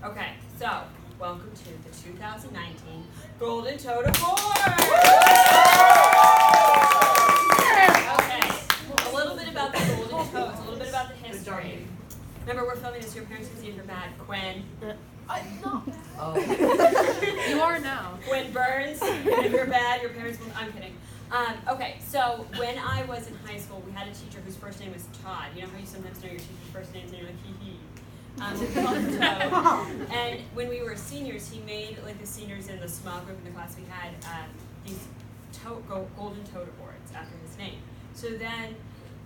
Okay, so welcome to the 2019 Golden Toad Award! Okay, a little bit about the Golden Toads, a little bit about the history. Remember, we're filming this, your parents can see if you're bad. Quinn. No. Oh. You are now. Quinn Burns. If you're bad, your parents will. I'm kidding. Okay, so when I was in high school, we had a teacher whose first name was Todd. You know how you sometimes know your teacher's first names and you're like, hee hee. We called him Toad. And when we were seniors, he made like the seniors in the small group in the class we had these Golden Toad Awards after his name. So then,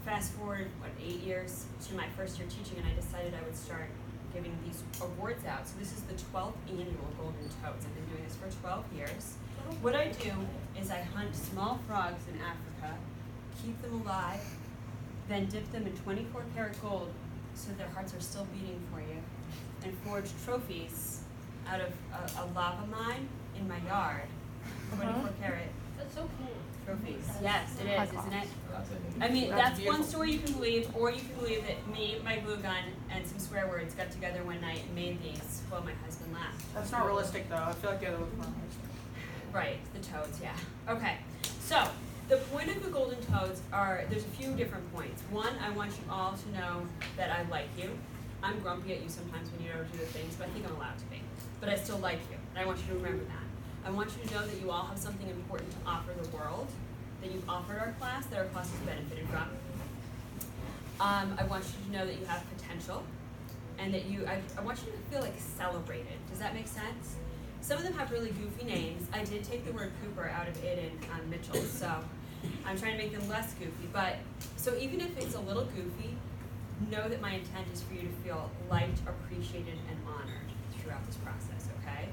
fast forward 8 years to my first year teaching, and I decided I would start giving these awards out. So this is the 12th annual Golden Toads. I've been doing this for 12 years. What I do is I hunt small frogs in Africa, keep them alive, then dip them in 24 karat gold so their hearts are still beating for you, and forge trophies out of a lava mine in my yard. 24 karat That's so cool. trophies. Yes, it is, isn't it? I mean, that's one story you can believe, or you can believe that me, my glue gun, and some swear words got together one night and made these while my husband laughed. That's not realistic, though. I feel like the other one's more realistic. Right, the toads, yeah. Okay, so the point of the Golden Toads there's a few different points. One, I want you all to know that I like you. I'm grumpy at you sometimes when you don't do the things, but I think I'm allowed to be. But I still like you, and I want you to remember that. I want you to know that you all have something important to offer the world, that you've offered our class, that our class has benefited from. I want you to know that you have potential, and that I want you to feel like celebrated. Does that make sense? Some of them have really goofy names. I did take the word Cooper out of it in Mitchell, so I'm trying to make them less goofy. But so even if it's a little goofy, know that my intent is for you to feel liked, appreciated, and honored throughout this process, okay?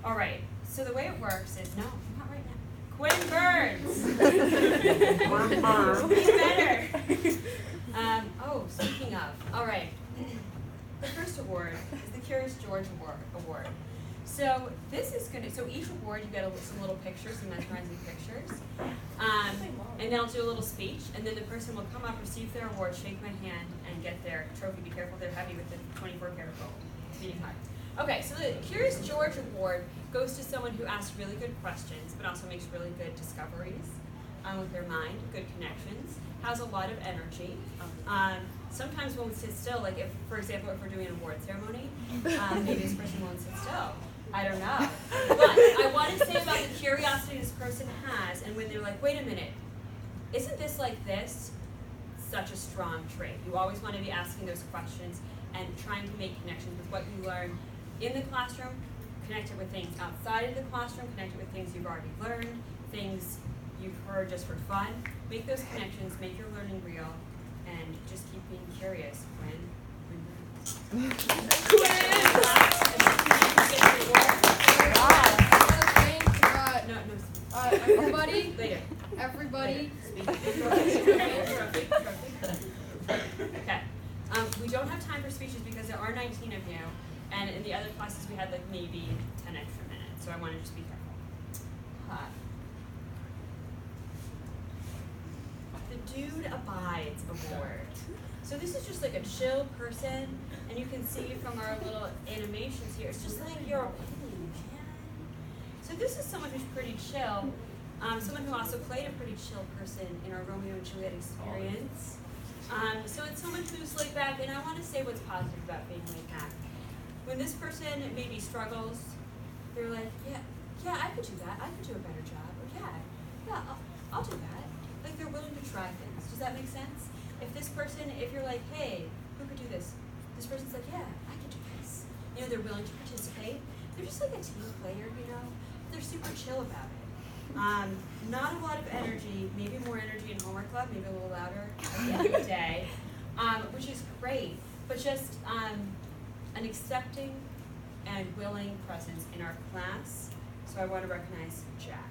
All right, so the way it works is, no, not right now. Quinn Burns. Be better. Speaking of, all right. The first award is the Curious George Award. So this is so each award you get some little pictures, some mesmerizing pictures. And then I'll do a little speech, and then the person will come up, receive their award, shake my hand, and get their trophy. Be careful, they're heavy with the 24 karat gold. Beating heart. Okay, so the Curious George Award goes to someone who asks really good questions, but also makes really good discoveries with their mind, good connections, has a lot of energy. Sometimes won't sit still, like if, for example, if we're doing an award ceremony, maybe this person won't sit still. I don't know. But I want to say about the curiosity this person has, and when they're like, wait a minute, isn't this like this? Such a strong trait. You always want to be asking those questions and trying to make connections with what you learn in the classroom, connect it with things outside of the classroom, connect it with things you've already learned, things you've heard just for fun. Make those connections, make your learning real, and just keep being curious. Everybody. Later. Everybody. Okay. We don't have time for speeches because there are 19 of you, and in the other classes we had like maybe 10 extra minutes, so I want to just be careful. The Dude Abides Award. So this is just like a chill person, and you can see from our little animations here, it's just like your opinion, man. So this is someone who's pretty chill, someone who also played a pretty chill person in our Romeo and Juliet experience. So it's someone who's laid back, and I want to say what's positive about being laid back. When this person maybe struggles, they're like, yeah, I could do that. I could do a better job. Or yeah, I'll do that. Like they're willing to try things. Does that make sense? If you're like, hey, who could do this? This person's like, yeah, I could do this. You know, they're willing to participate. They're just like a team player, you know? They're super chill about it. Not a lot of energy, maybe more energy in homework club, maybe a little louder at the end of the day, which is great, but just an accepting and willing presence in our class. So I want to recognize Jack.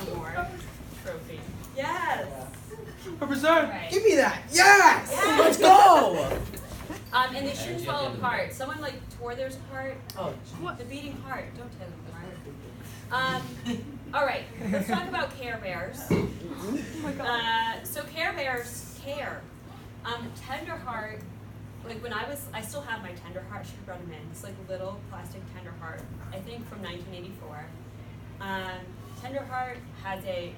Award trophy. Yes. Represent. Right. Give me that. Yes. Yes. Let's go. And they shouldn't fall apart. Someone like tore theirs apart. Oh, The beating heart. Don't tell them, right? All right. Let's talk about Care Bears. Oh my God. So Care Bears care. Tender Heart, like when I still have my Tender Heart, should have brought them in. It's like a little plastic Tender Heart, I think from 1984. Tender Heart has a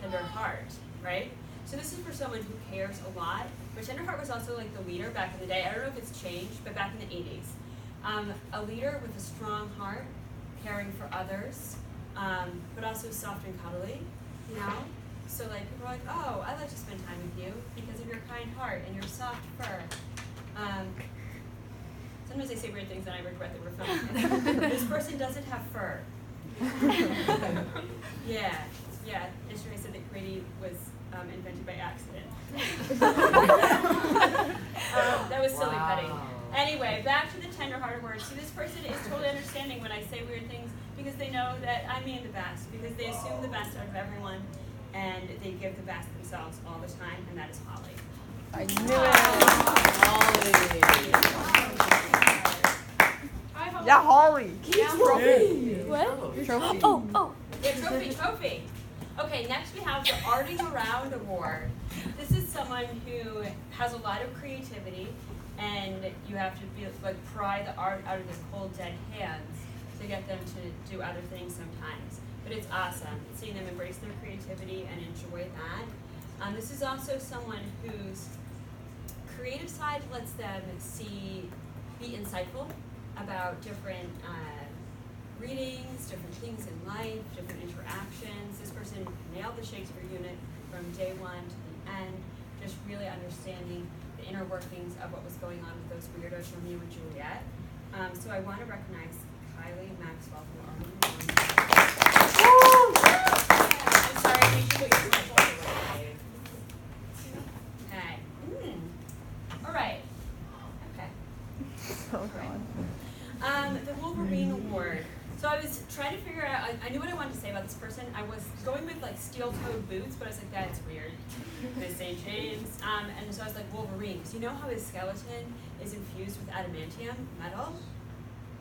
tender heart, right? So this is for someone who cares a lot. But Tender Heart was also like the leader back in the day. I don't know if it's changed, but back in the 80s. A leader with a strong heart, caring for others, but also soft and cuddly, you know? So like people are like, oh, I like to spend time with you because of your kind heart and your soft fur. Sometimes I say weird things and I regret that we're filming. This person doesn't have fur. Yeah. Yesterday I said that Grady was invented by accident. That was silly petting. Anyway, back to the Tender Heart Award. See, this person is totally understanding when I say weird things because they know that I mean the best, because they assume the best out of everyone, and they give the best themselves all the time, and that is Holly. I knew it. Holly. Yeah, Holly. Trophy. What? Trophy. Oh. Yeah, trophy. Okay, next we have the Arting Around Award. This is someone who has a lot of creativity, and you have to pry the art out of his cold, dead hands to get them to do other things sometimes. But it's awesome seeing them embrace their creativity and enjoy that. This is also someone whose creative side lets them be insightful about different readings, different things in life, different interactions. This person nailed the Shakespeare unit from day one to the end, just really understanding the inner workings of what was going on with those weirdos, Romeo and Juliet. So I want to recognize Kylie Maxwell from Army. I'm sorry, I need to put your mic away. Okay. All right. Okay. Oh, God. The Wolverine Award. So I was trying to figure out, I knew what I wanted to say about this person. I was going with like steel-toed boots, but I was like, that's weird. They say James. And so I was like, Wolverine. Because you know how his skeleton is infused with adamantium metal?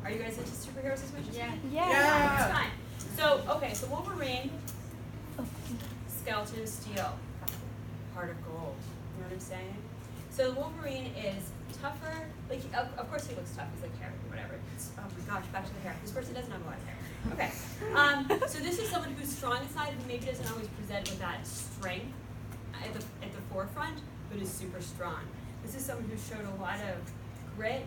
Are you guys into superheroes as much as me? Yeah. It's fine. So, okay, so Wolverine, skeleton of steel, heart of gold. You know what I'm saying? So Wolverine is tougher, like, of course he looks tough, he's like hair, whatever. Oh my gosh, back to the hair. This person doesn't have a lot of hair. Okay, so this is someone who's strong inside, who maybe doesn't always present with that strength at the forefront, but is super strong. This is someone who showed a lot of grit,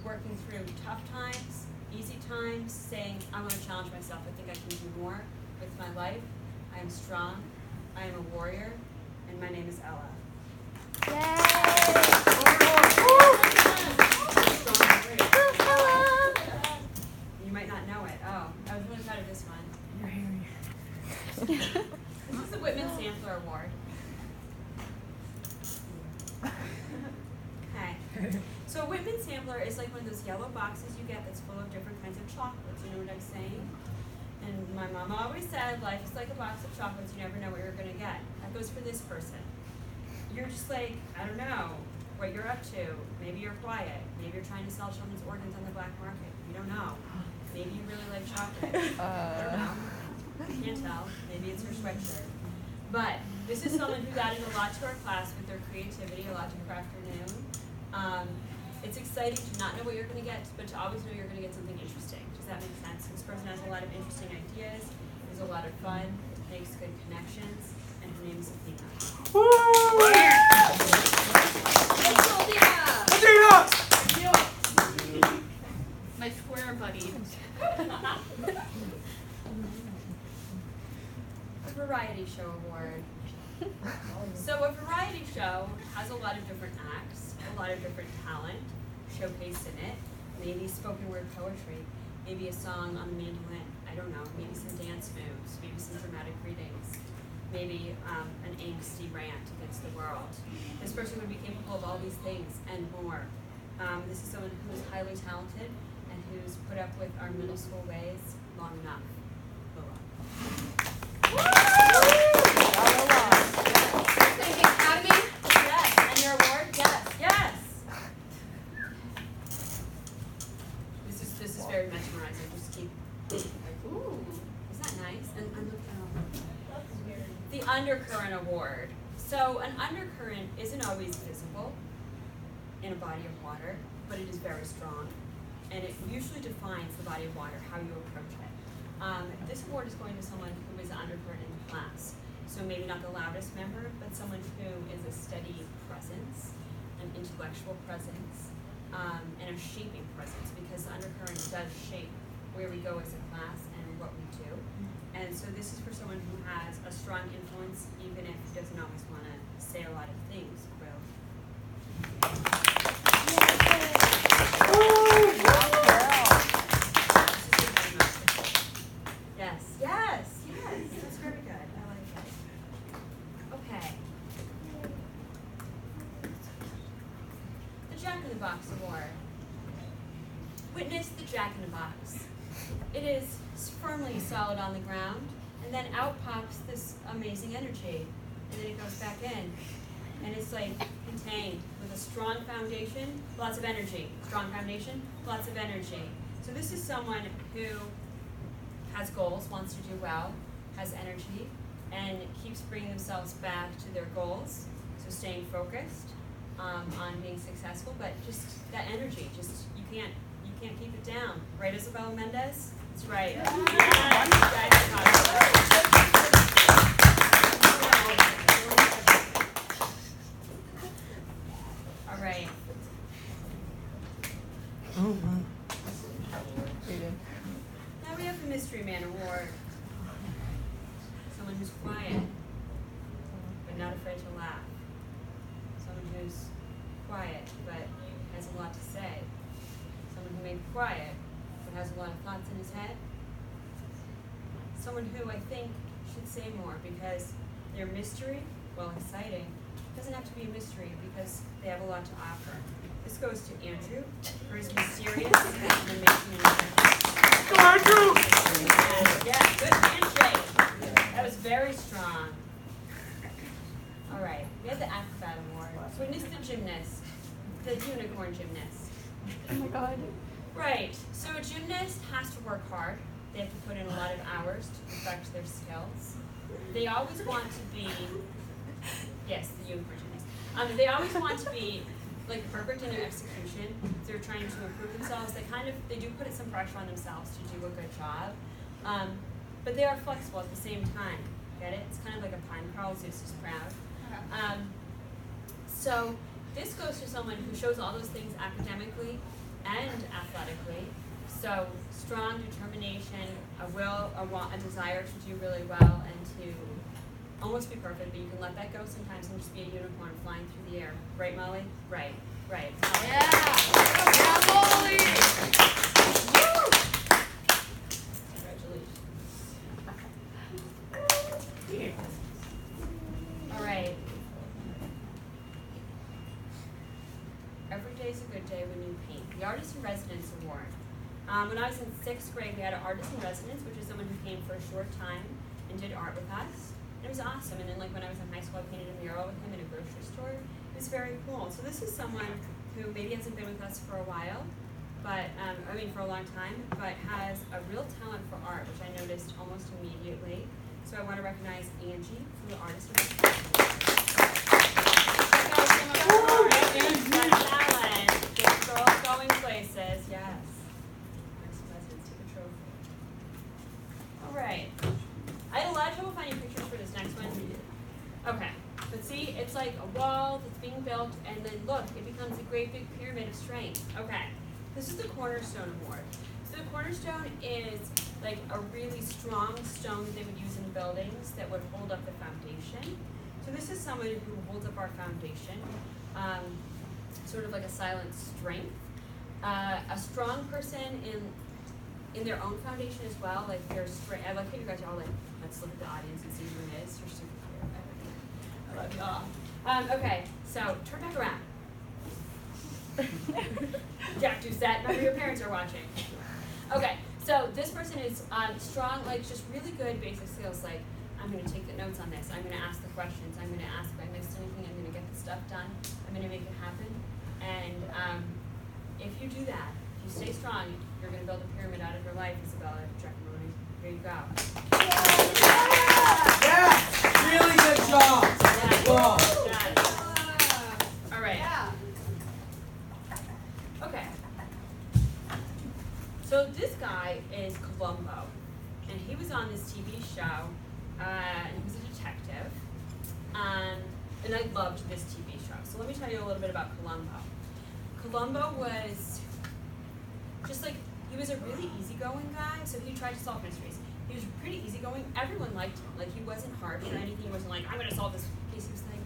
working through tough times, easy times, saying, I want to challenge myself, I think I can do more with my life. I am strong, I am a warrior, and my name is Ella. You might not know it. Oh, I was really proud of this one. You're hairy. This is the Whitman Sampler Award. Okay. So a Whitman Sampler is like one of those yellow boxes you get that's full of different kinds of chocolates. You know what I'm saying? And my mama always said, life is like a box of chocolates. You never know what you're going to get. That goes for this person. You're just like, I don't know what you're up to. Maybe you're quiet. Maybe you're trying to sell children's organs on the black market. You don't know. Maybe you really like chocolate. I don't know. Can't tell. Maybe it's her sweatshirt. But this is someone who added a lot to our class with their creativity, a lot to her afternoon. It's exciting to not know what you're going to get, but to always know you're going to get something interesting. Does that make sense? This person has a lot of interesting ideas, is a lot of fun, makes good connections, and her name is Athena. My square buddy. A Variety Show Award. So a variety show has a lot of different acts, a lot of different talent showcased in it. Maybe spoken word poetry, maybe a song on the mandolin, I don't know, maybe some dance moves, maybe some dramatic readings, maybe an angsty rant against the world. This person would be capable of all these things and more. This is someone who's highly talented and who's put up with our middle school ways long enough. Thank you, Academy. Yes, and your award? Yes. This is very mesmerizing. Just keep. Ooh, is that nice? And the Undercurrent Award. So an undercurrent isn't always always visible in a body of water, but it is very strong. And it usually defines the body of water, how you approach it. This award is going to someone who is undercurrent in the class. So maybe not the loudest member, but someone who is a steady presence, an intellectual presence, and a shaping presence, because the undercurrent does shape where we go as a class and what we do. And so this is for someone who has a strong influence, even if he doesn't always want to say a lot of things. Yes, yes, yes. That's very good. I like that. Okay. The Jack in the Box Award. Witness the Jack in the Box. It is firmly solid on the ground, and then out pops this amazing energy, and then it goes back in. And it's like contained with a strong foundation, lots of energy. Strong foundation, lots of energy. So this is someone who has goals, wants to do well, has energy, and keeps bringing themselves back to their goals. So staying focused on being successful, but just that energy, just you can't keep it down. Right, Isabella Mendez? That's right. All right. Now we have the Mystery Man Award. Someone who's quiet, but not afraid to laugh. Someone who's quiet, but has a lot to say. Someone who may be quiet, but has a lot of thoughts in his head. Someone who I think should say more, because their mystery, while exciting, doesn't have to be a mystery because they have a lot to offer. This goes to Andrew for his mysterious and amazing invention. Go Andrew! Yeah, good handshake. That was very strong. All right, we have the Acrobat Award. So witness the gymnast, the unicorn gymnast. Oh my god. Right, so a gymnast has to work hard. They have to put in a lot of hours to perfect their skills. They always want to be, yes, the unicorn gymnast. They always want to be like perfect in their execution. They're trying to improve themselves. They do put some pressure on themselves to do a good job. But they are flexible at the same time. Get it? It's kind of like a pine Carl Zeus is proud. So this goes to someone who shows all those things academically and athletically. So strong determination, a will, a desire to do really well and to almost be perfect, but you can let that go sometimes and just be a unicorn flying through the air. Right, Molly? Right, right. Yeah. Yeah, Molly. Congratulations. All right. Every day's a good day when you paint. The Artist in Residence Award. When I was in 6th grade, we had an artist in residence, which is someone who came for a short time and did art with us. It was awesome. And then like when I was in high school, I painted a mural with him in a grocery store. It was very cool. So this is someone who maybe hasn't been with us for a while, but for a long time, but has a real talent for art, which I noticed almost immediately. So I want to recognize Angie from the Artist in Residence. Got talent. This girl's going places. Yes. Artist in Residence, take a trophy. All right. I had a lot of trouble finding pictures for this next one. Okay, but see, it's like a wall that's being built, and then look, it becomes a great big pyramid of strength. Okay, this is the Cornerstone Award. So the Cornerstone is like a really strong stone that they would use in buildings that would hold up the foundation. So this is someone who holds up our foundation, sort of like a silent strength. A strong person in their own foundation as well, like they're straight. I like how you guys are all like, let's look at the audience and see who it is. You're super cute. I love y'all. Okay, so turn back around. Jack Doucette, remember your parents are watching. Okay, so this person is strong, like just really good basic skills, like I'm going to take the notes on this, I'm going to ask the questions, I'm going to ask if I missed anything, I'm going to get the stuff done, I'm going to make it happen. And if you do that, if you stay strong, you're going to build a pyramid out of your life, Isabella Giacomoni. Here you go. Yeah! Really good job. Yeah. Wow. Yes. this guy is Columbo, and he was on this TV show, and he was a detective, and I loved this TV show. So let me tell you a little bit about Columbo. Columbo was just like, he was a really easygoing guy, so he tried to solve mysteries. He was pretty easygoing. Everyone liked him. Like, he wasn't harsh or anything. He wasn't like, I'm going to solve this case. He was like,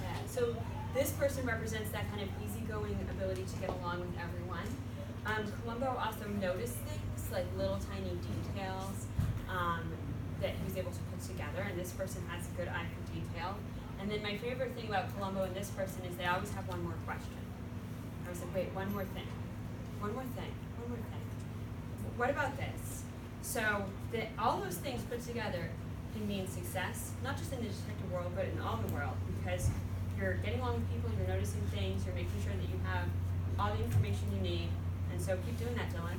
yeah. So this person represents that kind of easygoing ability to get along with everyone. Columbo also noticed things, like little tiny details that he was able to put together, and this person has a good eye for detail. And then my favorite thing about Columbo and this person is they always have one more question. I was like, wait, one more thing. One more thing. One more thing. What about this? So all those things put together can mean success, not just in the detective world, but in all the world, because you're getting along with people, you're noticing things, you're making sure that you have all the information you need, and so keep doing that, Dylan.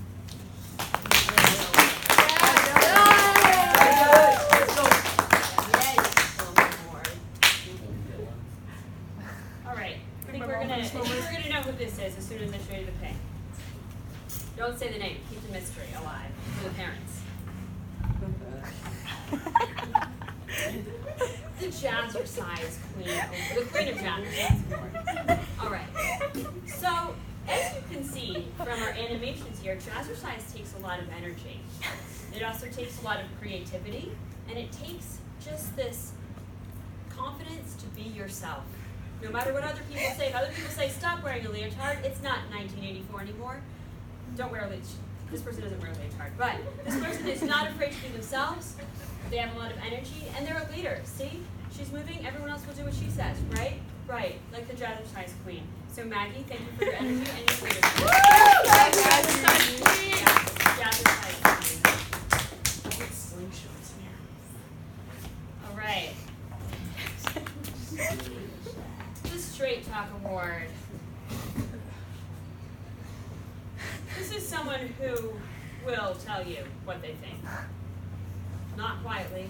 All right, I think we're gonna know who this is as soon as I show you the ping. Don't say the name. Keep the mystery alive for the parents. The Jazzercise Queen, the Queen of Jazzercise. All right. So, as you can see from our animations here, Jazzercise takes a lot of energy. It also takes a lot of creativity, and it takes just this confidence to be yourself. No matter what other people say, if other people say, stop wearing a leotard, it's not 1984 anymore. Don't wear a leotard. This person doesn't wear a leotard, but this person is not afraid to be themselves. They have a lot of energy, and they're a leader. See? She's moving, everyone else will do what she says, right? Right, like the Jazzercise Queen. So Maggie, thank you for your energy and your leadership. Jazzercise Queen! Jazzercise Queen. Slingshots here. All right. The Straight Talk Award. This is someone who will tell you what they think. Not quietly,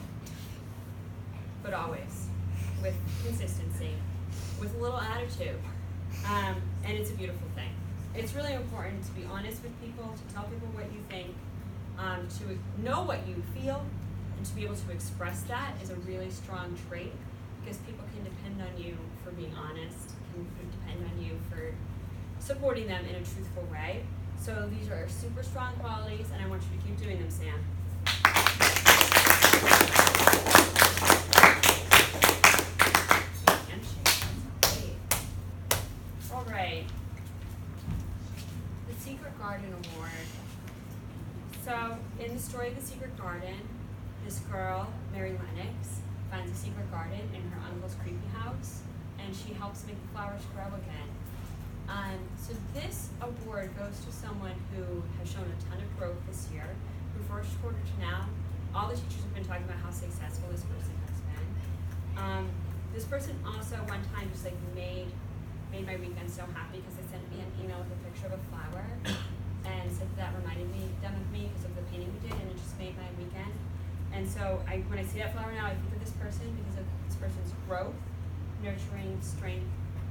but always. With consistency. With a little attitude. And it's a beautiful thing. It's really important to be honest with people, to tell people what you think, to know what you feel, and to be able to express that is a really strong trait, because people can depend on you for being honest, can depend on you for supporting them in a truthful way. So these are super strong qualities, and I want you to keep doing them, Sam. All right. The Secret Garden Award. So, in the story of The Secret Garden, this girl, Mary Lennox, finds a secret garden in her uncle's creepy house, and she helps make the flowers grow again. So this award goes to someone who has shown a ton of growth this year. From first quarter to now, all the teachers have been talking about how successful this person has been. This person also one time just like made my weekend so happy because they sent me an email with a picture of a flower and said that reminded them of me because of the painting we did, and it just made my weekend. And so when I see that flower now, I think of this person because of this person's growth, nurturing, strength,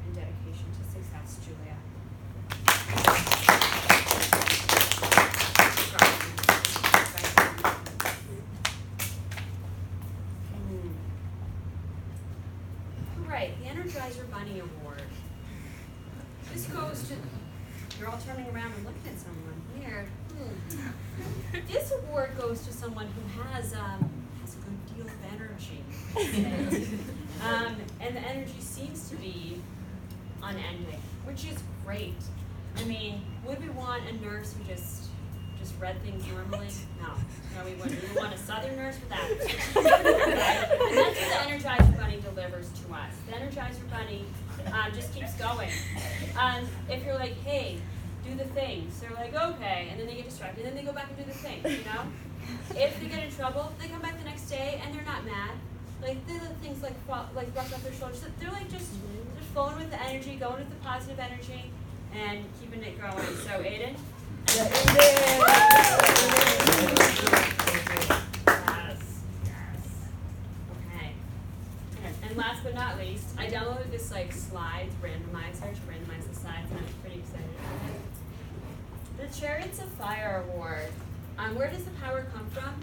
and dedication to success. Julia. All right, the Energizer Bunny Award. This goes to, you're all turning around and looking at someone. Weird. This award goes to someone who has a good deal of energy. And the energy seems to be unending, which is great. I mean, would we want a nurse who just read things normally? No, we wouldn't. We would want a Southern nurse with attitude. And that's what the Energizer Bunny delivers to us. The Energizer Bunny just keeps going. If you're like, hey, do the things, they're like, okay, and then they get distracted, and then they go back and do the things, you know? If they get in trouble, they come back the next day, and they're not mad. Like, they let things like brush off their shoulders. They're like just flowing with the energy, going with the positive energy, and keeping it going. So, Aiden? Yeah, Yes. Okay. And last but not least, I downloaded this like slides randomizer to randomize the slides, and I'm pretty excited about it. The Chariots of Fire Award. Where does the power come from?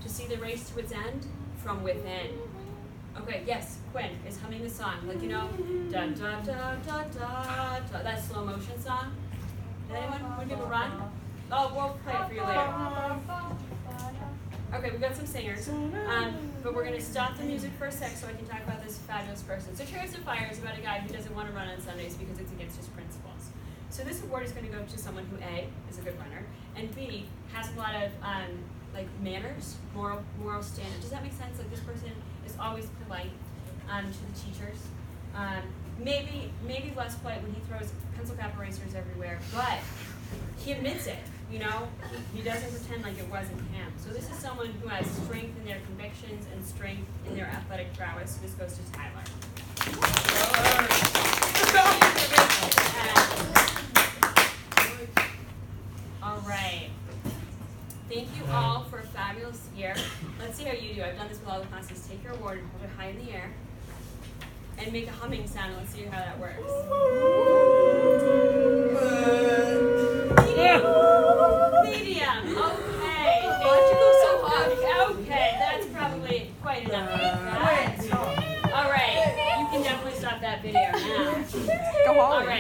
To see the race to its end? From within. Okay, yes, Quinn is humming the song. Like, you know, da da da da da da. That slow motion song. Did anyone want to give a run? Oh, we'll play it for you later. Okay, we've got some singers. But we're going to stop the music for a sec so I can talk about this fabulous person. So Chariots of Fire is about a guy who doesn't want to run on Sundays because it's against his principles. So this award is going to go to someone who A, is a good runner, and B, has a lot of like manners, moral standards. Does that make sense? Like this person is always polite to the teachers. Maybe less polite when he throws pencil cap erasers everywhere, but he admits it. You know, he doesn't pretend like it wasn't him. So this is someone who has strength in their convictions and strength in their athletic prowess. So this goes to Tyler. All right. Thank you all for a fabulous year. Let's see how you do. I've done this with all the classes. Take your award and hold it high in the air. And make a humming sound. Let's see how that works.